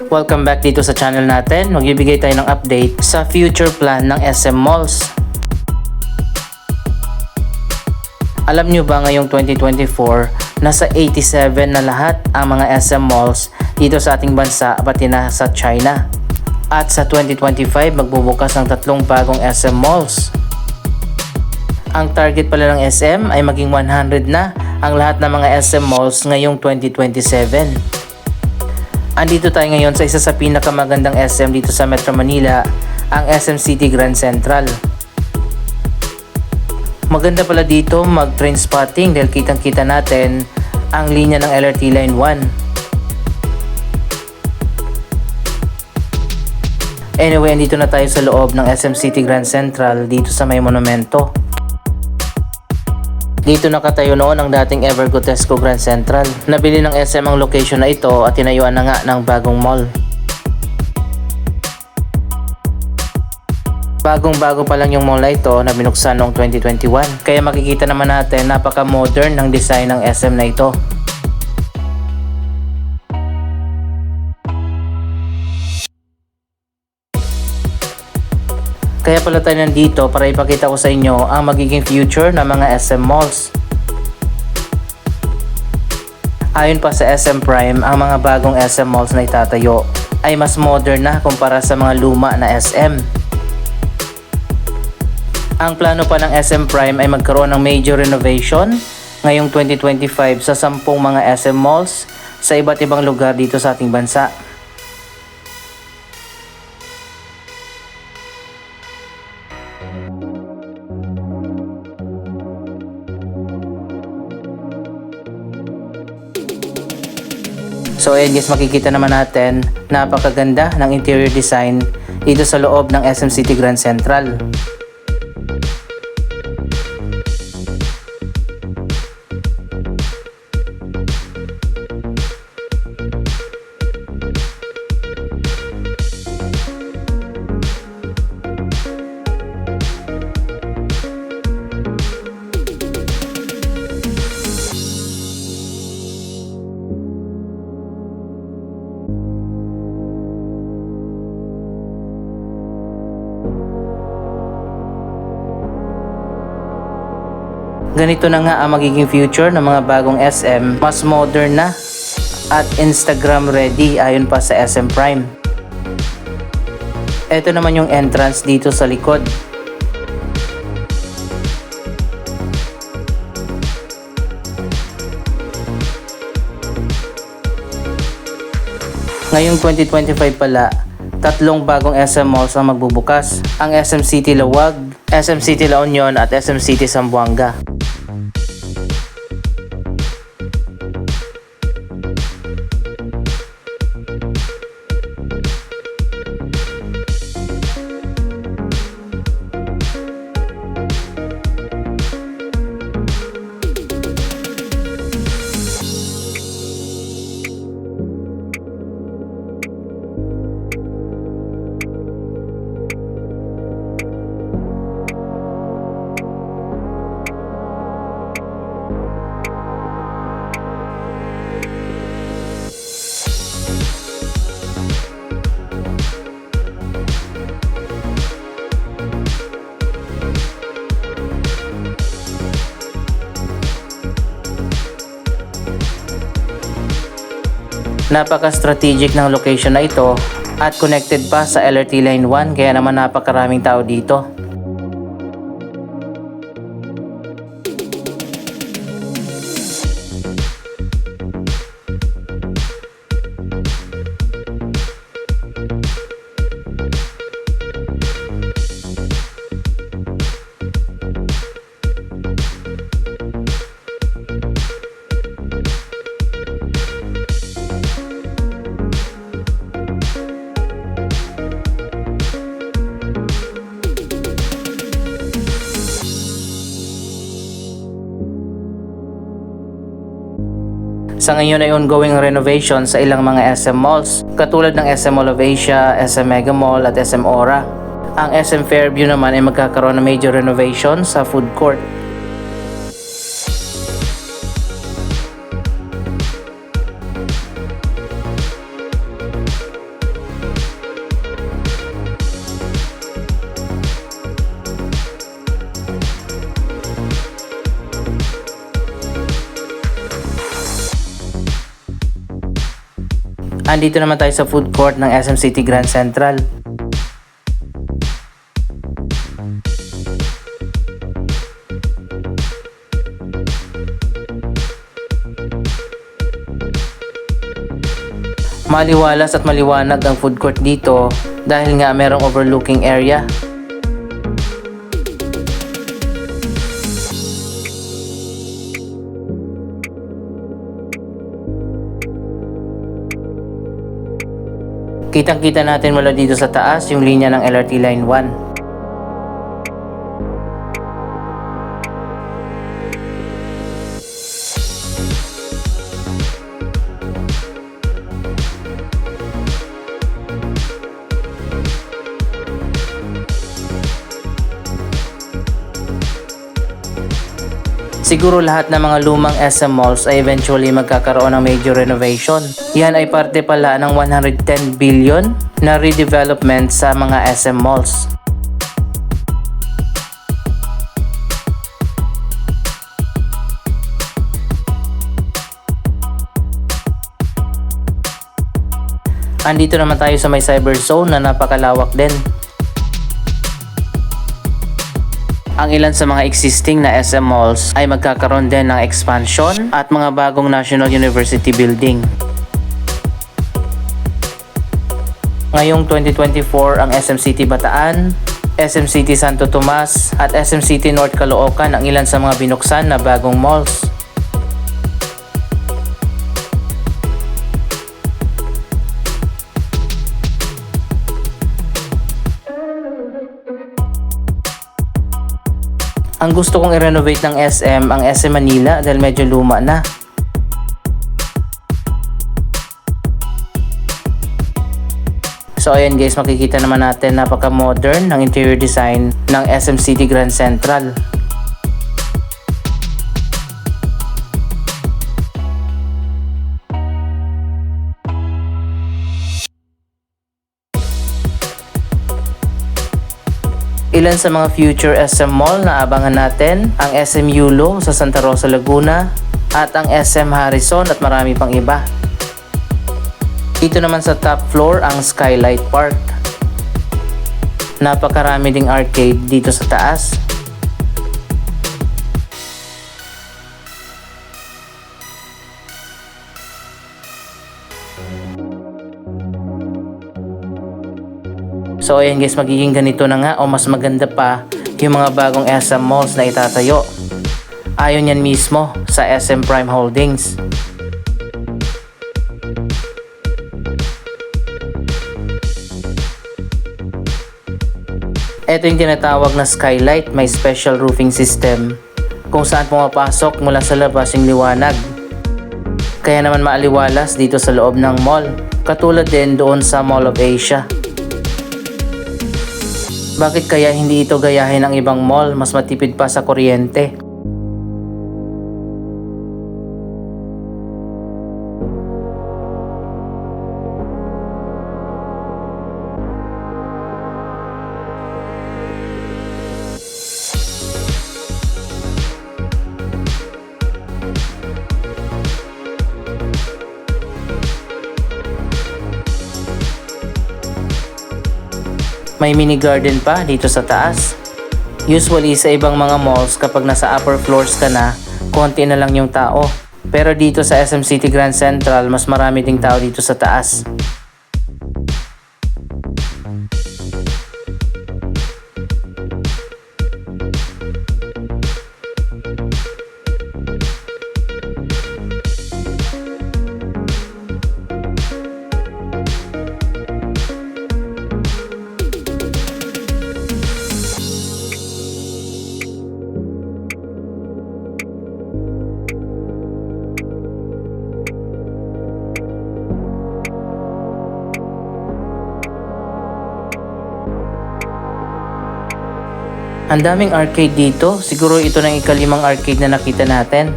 Welcome back dito sa channel natin. Magbibigay tayo ng update sa future plan ng SM Malls. Alam nyo ba ngayong 2024, nasa 87 na lahat ang mga SM Malls dito sa ating bansa pati na sa China. At sa 2025, magbubukas ng 3 bagong SM Malls. Ang target pala ng SM ay maging 100 na ang lahat ng mga SM Malls ngayong 2027. Andito tayo ngayon sa isa sa pinakamagandang SM dito sa Metro Manila, ang SM City Grand Central. Maganda pala dito mag-train spotting dahil kitang-kita natin ang linya ng LRT Line 1. Anyway, andito na tayo sa loob ng SM City Grand Central dito sa may monumento. Dito nakatayo noon ang dating Evergotesco Grand Central. Nabili ng SM ang location na ito at tinayuan na nga ng bagong mall. Bagong-bago pa lang yung mall na ito na binuksan noong 2021. Kaya makikita naman natin napaka-modern ng design ng SM na ito. Kaya pala tayo nandito para ipakita ko sa inyo ang magiging future ng mga SM Malls. Ayon pa sa SM Prime, ang mga bagong SM Malls na itatayo ay mas modern na kumpara sa mga luma na SM. Ang plano pa ng SM Prime ay magkaroon ng major renovation ngayong 2025 sa 10 mga SM Malls sa iba't ibang lugar dito sa ating bansa. So ayan guys, makikita naman natin napakaganda ng interior design dito sa loob ng SM City Grand Central. Ganito na nga ang magiging future ng mga bagong SM, mas modern na at Instagram ready ayon pa sa SM Prime. Ito naman yung entrance dito sa likod. Ngayong 2025 pala, 3 bagong SM Malls ang magbubukas. Ang SM City Lawag, SM City La Union at SM City Zamboanga. Napaka-strategic ng location na ito at connected pa sa LRT Line 1 kaya naman napakaraming tao dito. Sa ngayon ay ongoing renovation sa ilang mga SM Malls, katulad ng SM Mall of Asia, SM Mega Mall at SM Aura. Ang SM Fairview naman ay magkakaroon ng major renovation sa food court. Andito naman tayo sa food court ng SM City Grand Central. Maliwalas at maliwanag ang food court dito dahil nga merong overlooking area. Kitang-kita natin mula dito sa taas yung linya ng LRT Line 1. Siguro lahat ng mga lumang SM malls ay eventually magkakaroon ng major renovation. Yan ay parte pala ng 110 billion na redevelopment sa mga SM malls. Andito naman tayo sa may cyber zone na napakalawak din. Ang ilan sa mga existing na SM malls ay magkakaroon din ng expansion at mga bagong National University building. Ngayong 2024 ang SM City Bataan, SM City Santo Tomas at SM City North Caloocan ang ilan sa mga binuksan na bagong malls. Ang gusto kong i-renovate ng SM ang SM Manila dahil medyo luma na. So ayan guys, makikita naman natin napaka-modern ng interior design ng SM City Grand Central. Ilan sa mga future SM Mall na abangan natin, ang SM Yulo sa Santa Rosa, Laguna at ang SM Harrison at marami pang iba. Dito naman sa top floor ang Skylight Park. Napakarami ding arcade dito sa taas. So ayan guys, magiging ganito na nga o mas maganda pa yung mga bagong SM malls na itatayo. Ayon yan mismo sa SM Prime Holdings. Ito yung tinatawag na Skylight, may special roofing system kung saan pumapasok mula sa labas yung liwanag. Kaya naman maaliwalas dito sa loob ng mall, katulad din doon sa Mall of Asia. Bakit kaya hindi ito gayahin ng ibang mall, mas matipid pa sa kuryente? May mini garden pa dito sa taas. Usually sa ibang mga malls kapag nasa upper floors ka na, konti na lang yung tao. Pero dito sa SM City Grand Central, mas marami ding tao dito sa taas. Ang daming arcade dito. Siguro ito na yung ikalimang arcade na nakita natin.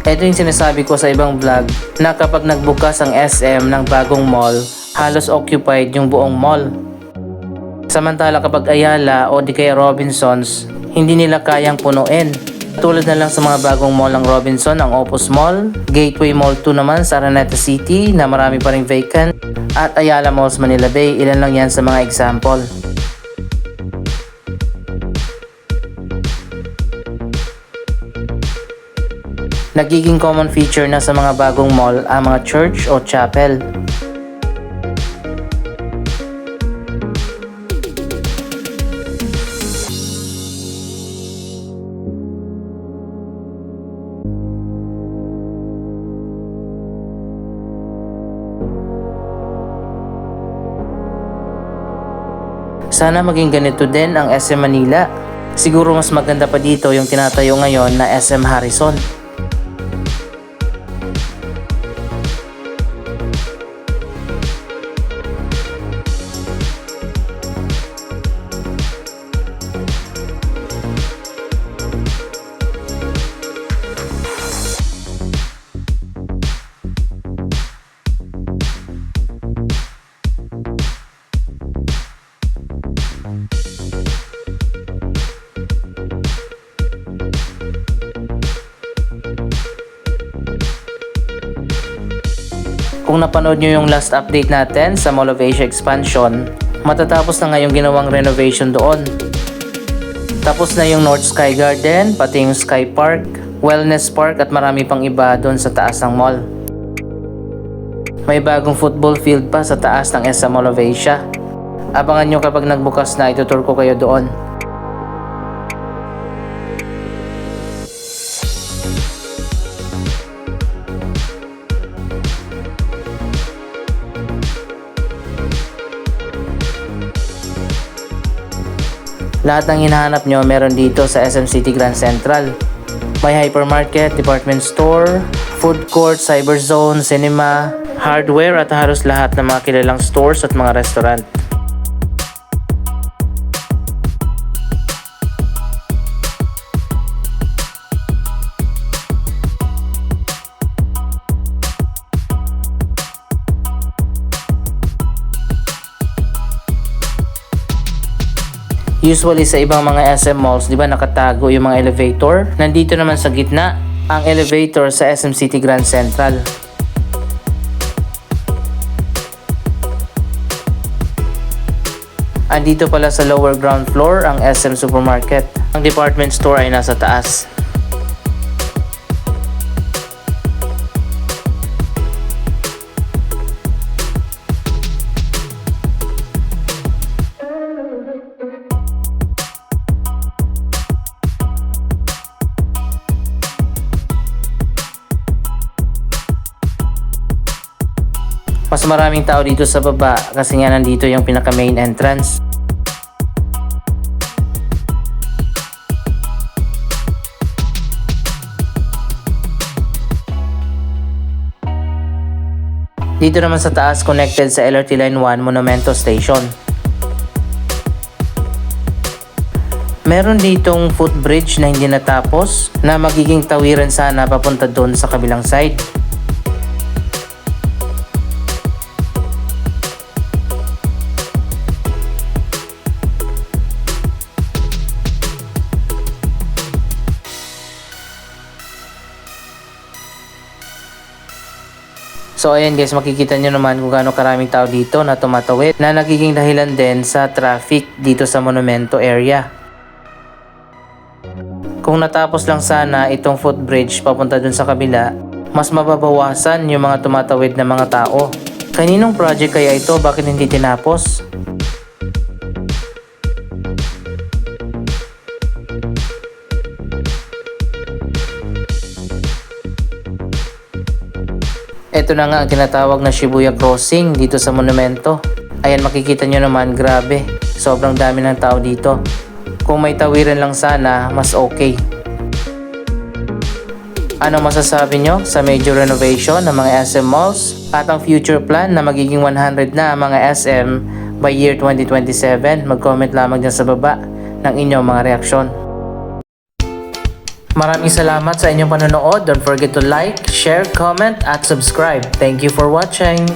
Ito yung sinasabi ko sa ibang vlog na kapag nagbukas ang SM ng bagong mall, halos occupied yung buong mall. Samantala kapag Ayala o di kaya Robinsons, hindi nila kayang punuin. Tulad na lang sa mga bagong mall ng Robinson, ang Opus Mall, Gateway Mall 2 naman sa Araneta City na marami pa ring vacant, at Ayala Malls Manila Bay, ilan lang yan sa mga example. Nagiging common feature na sa mga bagong mall ang mga church o chapel. Sana maging ganito din ang SM Manila. Siguro mas maganda pa dito yung tinatayo ngayon na SM Harrison. Kung napanood nyo yung last update natin sa Mall of Asia Expansion, matatapos na nga yung ginawang renovation doon. Tapos na yung North Sky Garden, pati yung Sky Park, Wellness Park at marami pang iba doon sa taas ng mall. May bagong football field pa sa taas ng SM Mall of Asia. Abangan nyo kapag nagbukas na, itutur ko kayo doon. Lahat ng hinahanap nyo meron dito sa SM City Grand Central. May hypermarket, department store, food court, cyber zone, cinema, hardware at halos lahat ng mga kilalang stores at mga restaurant. Usually sa ibang mga SM malls, di ba nakatago yung mga elevator? Nandito naman sa gitna, ang elevator sa SM City Grand Central. Andito pala sa lower ground floor ang SM Supermarket. Ang department store ay nasa taas. Mas maraming tao dito sa baba kasi nga nandito yung pinaka main entrance. Dito naman sa taas connected sa LRT Line 1 Monumento Station. Meron ditong footbridge na hindi natapos na magiging tawiran sana papunta doon sa kabilang side. So ayan guys, makikita nyo naman kung gaano karaming tao dito na tumatawid na nagiging dahilan din sa traffic dito sa Monumento area. Kung natapos lang sana itong footbridge papunta dun sa kabila, mas mababawasan yung mga tumatawid na mga tao. Kaninong project kaya ito? Bakit hindi tinapos? Ito na nga ang tinatawag na Shibuya Crossing dito sa Monumento. Ayan, makikita nyo naman, grabe. Sobrang dami ng tao dito. Kung may tawiran lang sana, mas okay. Ano masasabi nyo sa major renovation ng mga SM malls at ang future plan na magiging 100 na ang mga SM by year 2027? Mag-comment lamang dyan sa baba ng inyong mga reaksyon. Maraming salamat sa inyong panonood. Don't forget to like, share, comment, at subscribe. Thank you for watching.